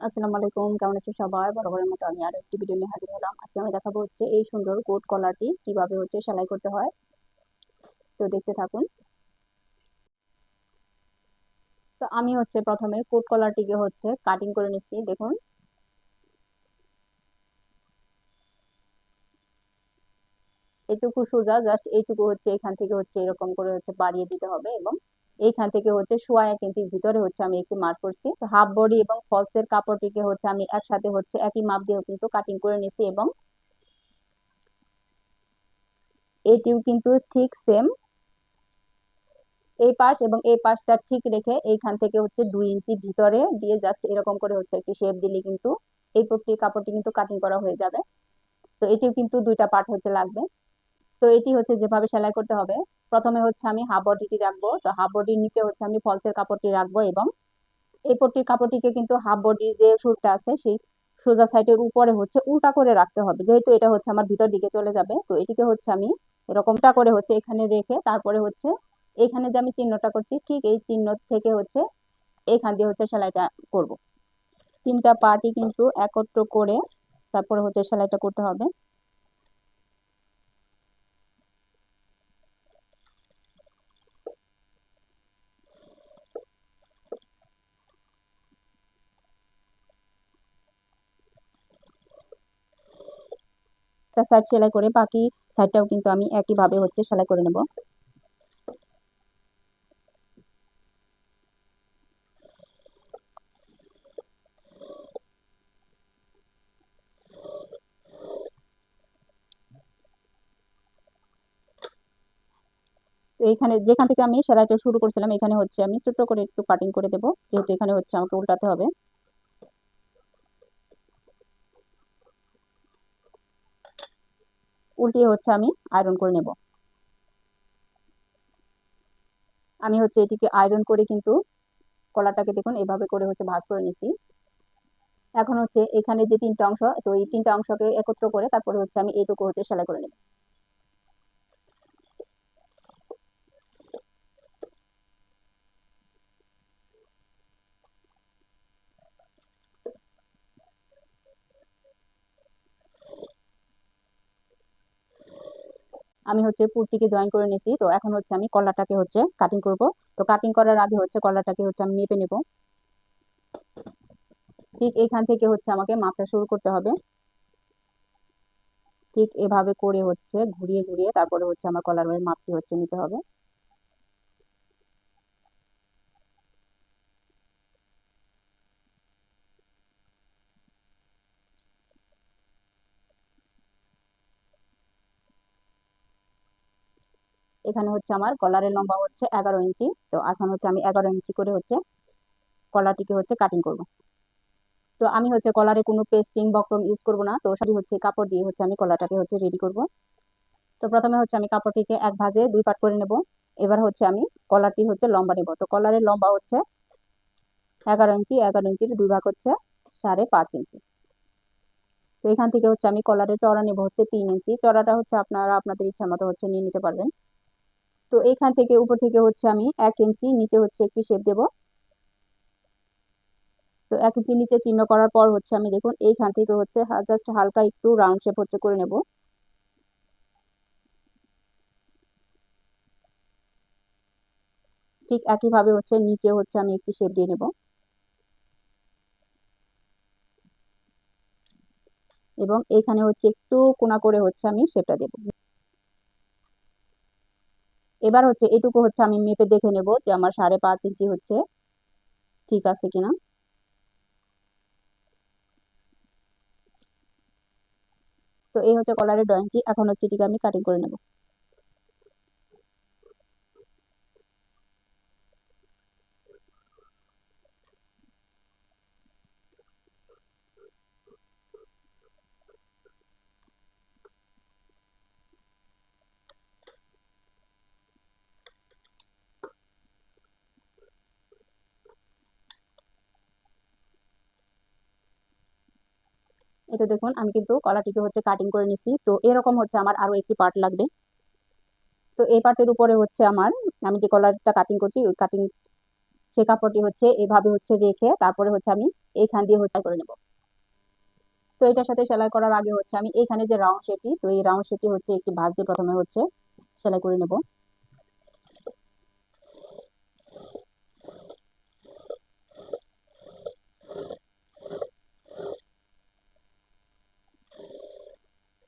আসসালামু আলাইকুম, কেমন আছো সবাই? বরাবরের মতো আমি আরো একটি ভিডিও নিয়ে হাজির হলাম। আজকে আমি দেখাবো হচ্ছে এই সুন্দর কোট কলারটি কিভাবে হচ্ছে সেলাই করতে হয়। তো দেখতে থাকুন। তো আমি হচ্ছে প্রথমে কোট কলারটিকে হচ্ছে কাটিং করে নিচ্ছি। দেখুন, এইটুকু সোজা, জাস্ট এইটুকু হচ্ছে এখান থেকে হচ্ছে এরকম করে হচ্ছে বাড়িয়ে দিতে হবে, এবং এইখান থেকে হচ্ছে 1.5 ইঞ্চির ভিতরে হচ্ছে আমি একটি মার্ক করছি। তো হাফ বডি এবং ফলসের কাপড়টিকে হচ্ছে আমি একসাথে হচ্ছে একই মাপ দিয়ে কিন্তু কাটিং করে নিছি, এবং এটিও কিন্তু ঠিক সেম এই পাশ এবং এই পাশটা ঠিক রেখে এইখান থেকে হচ্ছে 2 ইঞ্চি ভিতরে দিয়ে জাস্ট এরকম করে হচ্ছে একটি শেপ দিলে কিন্তু এই প্রতিটি কাপড়টি কিন্তু কাটিং করা হয়ে যাবে। তো এটিও কিন্তু দুইটা পার্ট হচ্ছে লাগবে। তো এটি হচ্ছে যেভাবে সেলাই করতে হবে, প্রথমে হচ্ছে আমি হাফ বডিটি রাখবো। তো হাফ বডির নিচে হচ্ছে আমি ফলসের কাপড়টি রাখবো, এবং এই পট্টির কাপড়টিকে কিন্তু হাফ বডির যে সুতটা আছে সেই সোজা সাইডের উপরে হচ্ছে উল্টা করে রাখতে হবে, যেহেতু এটা হচ্ছে আমার ভিতর দিকে চলে যাবে। তো এটিকে হচ্ছে আমি এরকমটা করে হচ্ছে এখানে রেখে তারপরে হচ্ছে এখানে যে আমি চিহ্নটা করছি ঠিক এই চিহ্ন থেকে হচ্ছে এখান দিয়ে হচ্ছে সেলাইটা করব। তিনটা পার্টই কিন্তু একত্র করে তারপরে হচ্ছে সেলাইটা করতে হবে। একটা সাইড সেলাই করে বাকি সাইডটাও কিন্তু আমি একইভাবে হচ্ছে সেলাই করে নেব। তো এখানে যেখান থেকে আমি সেলাইটা শুরু করছিলাম এখানে হচ্ছে আমি ছোট করে একটু কাটিং করে দেবো, যেহেতু এখানে হচ্ছে আমাকে উল্টাতে হবে। উল্টিয়ে হচ্ছে আমি আয়রন করে নেব। আমি হচ্ছে এটিকে আয়রন করে কিন্তু কলারটাকে দেখুন এভাবে করে হচ্ছে ভাঁজ করে নিছি। এখন হচ্ছে এখানে যে তিনটা অংশ, তো এই তিনটা অংশকে একত্র করে তারপরে হচ্ছে আমি এইটুকু হচ্ছে সেলাই করে নেব। আমি হচ্ছে পুরটিকে জয়েন করে নিছি। তো এখন হচ্ছে আমি কলারটাকে হচ্ছে কাটিং করব। তো কাটিং করার আগে হচ্ছে কলারটাকে হচ্ছে আমি মেপে নেব। ঠিক এখান থেকে হচ্ছে আমাকে মাপটা শুরু করতে হবে। ঠিক এভাবে করে হচ্ছে ঘুরিয়ে ঘুরিয়ে তারপরে হচ্ছে আমার কলারের মাপটি হচ্ছে নিতে হবে। এখানে হচ্ছে আমার কলারের লম্বা হচ্ছে 11 ইঞ্চি। তো এখন হচ্ছে আমি 11 ইঞ্চি করে হচ্ছে কলারটিকে হচ্ছে কাটিং করব। তো আমি হচ্ছে কলারে কোনো পেস্টিং বক্রম ইউজ করব না, তো সবই হচ্ছে কাপড় দিয়ে হচ্ছে আমি কলারটাকে হচ্ছে রেডি করব। তো প্রথমে হচ্ছে আমি কাপড়টিকে এক ভাঁজে দুই পাট করে নেব। এবার হচ্ছে আমি কলারটি হচ্ছে লম্বা নেব। তো কলারের লম্বা হচ্ছে 11 ইঞ্চি, 11 ইঞ্চির দুই ভাগ হচ্ছে 5.5 ইঞ্চি। তো এখান থেকে হচ্ছে আমি কলারের চড়া নেব হচ্ছে 3 ইঞ্চি। চড়াটা হচ্ছে আপনারা আপনাদের ইচ্ছা মতো হচ্ছে নিয়ে নিতে পারবেন। তো এখান থেকে উপর থেকে হচ্ছে আমি 1 ইঞ্চি নিচে হচ্ছে একটি শেপ দেব। তো 1 ইঞ্চি নিচে চিহ্ন করার পর হচ্ছে আমি দেখুন এইখান থেকে হচ্ছে জাস্ট হালকা একটু রাউন্ড শেপ হচ্ছে করে নেব। ঠিক একইভাবে হচ্ছে নিচে হচ্ছে আমি একটি শেপ দিয়ে নেব, এবং এখানে হচ্ছে একটু কোনা করে হচ্ছে আমি শেপটা দেব। এবার হচ্ছে এটুকু হচ্ছে আমি মেপে দেখে নেব যে আমার 5.5 ইঞ্চি হচ্ছে ঠিক আছে কিনা। তো এই হচ্ছে কলারের ড্রয়িংটি। এখন হচ্ছে এটিকে আমি কাটিং করে নেব। এটা দেখুন আমি কিন্তু কলারটিকে হচ্ছে কাটিং করে নিছি। তো এরকম হচ্ছে আমার আরো একটি পার্ট লাগবে। তো এই পার্টের উপরে হচ্ছে আমার আমি যে কলারটা কাটিং করছি ওই কাটিং সেই কাপড়টি হচ্ছে এভাবে হচ্ছে রেখে তারপরে হচ্ছে আমি এইখান দিয়ে হচ্ছে করে নেব। তো এটার সাথে সেলাই করার আগে হচ্ছে আমি এখানে যে রাউন্ড শেপটি, তো এই রাউন্ড শেপটি হচ্ছে একটি ভাঁজ দিয়ে প্রথমে হচ্ছে সেলাই করে নেব।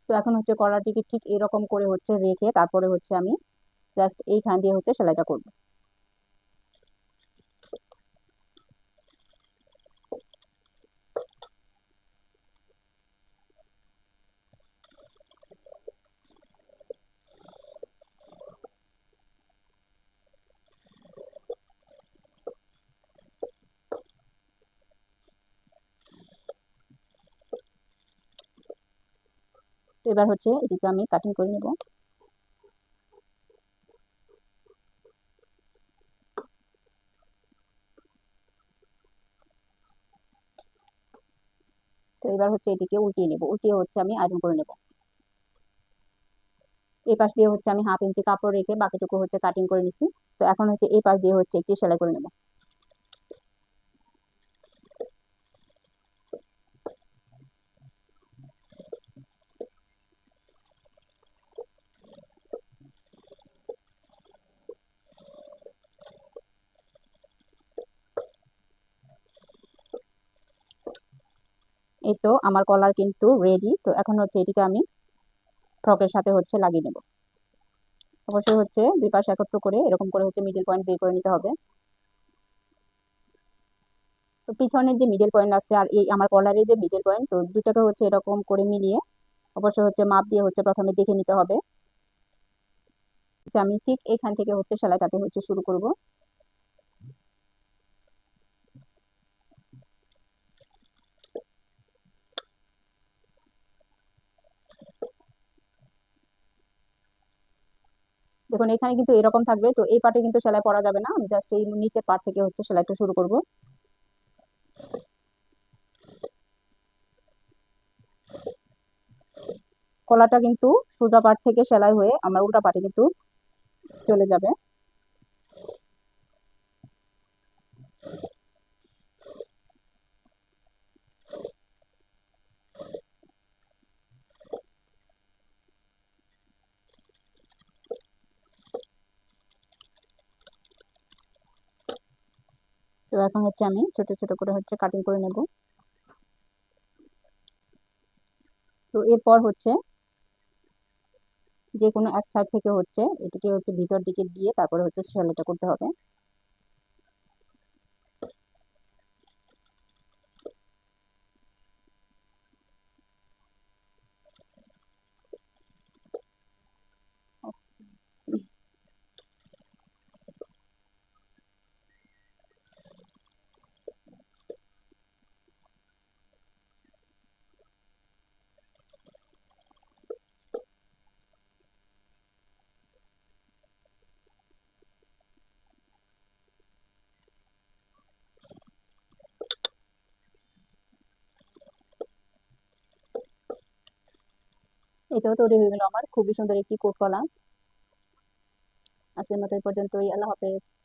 তো এখন হচ্ছে কলারটিকে ঠিক এরকম করে হচ্ছে রেখে তারপরে হচ্ছে আমি জাস্ট এইখান দিয়ে হচ্ছে সেলাইটা করব। তো এবার হচ্ছে এটিকে আমি কাটিং করে নেব। তো এবার হচ্ছে এটিকে উল্টিয়ে নেব, উল্টিয়ে হচ্ছে আমি আয়রন করে নেব। এই পাশ দিয়ে হচ্ছে আমি 1/2 ইঞ্চি কাপড় রেখে বাকিটুকু হচ্ছে কাটিং করে নিছি। তো এখন হচ্ছে এই পাশ দিয়ে হচ্ছে একটি সেলাই করে নেব। এই তো আমার কলার কিন্তু রেডি। তো এখন হচ্ছে এটিকে আমি ফ্রকের সাথে হচ্ছে লাগিয়ে নেব। অবশ্যই হচ্ছে দুই পাশ একত্র করে এরকম করে হচ্ছে মিডল পয়েন্ট বের করে নিতে হবে। তো পিছনের যে মিডল পয়েন্ট আছে আর এই আমার কলারের যে মিডল পয়েন্ট, তো দুটাকে হচ্ছে এরকম করে মিলিয়ে অবশ্যই হচ্ছে মাপ দিয়ে হচ্ছে প্রথমে দেখে নিতে হবে যে আমি ঠিক এখান থেকে হচ্ছে সেলাইটাকে হচ্ছে শুরু করব। দেখুন এখানে কিন্তু এরকম থাকবে, তো এই পার্টে কিন্তু সেলাই পরা যাবে না, আমি জাস্ট এই নিচের পার্ট থেকে হচ্ছে সেলাইটা শুরু করব। কলারটা কিন্তু সোজা পার্ট থেকে সেলাই হয়ে আমার উল্টা পার্টে কিন্তু চলে যাবে। তো এখন হচ্ছে আমি ছোট ছোট করে হচ্ছে কাটিং করে নেব। তো এরপর হচ্ছে যে কোনো এক সাইড থেকে হচ্ছে এটিকে হচ্ছে ভিতর দিকে দিয়ে তারপরে হচ্ছে সেলাইটা করতে হবে। এটাও তৈরি হয়ে গেল আমার খুবই সুন্দর একটি কোট কলা। আজকের মতো এই পর্যন্তই, আল্লাহ হাফেজ।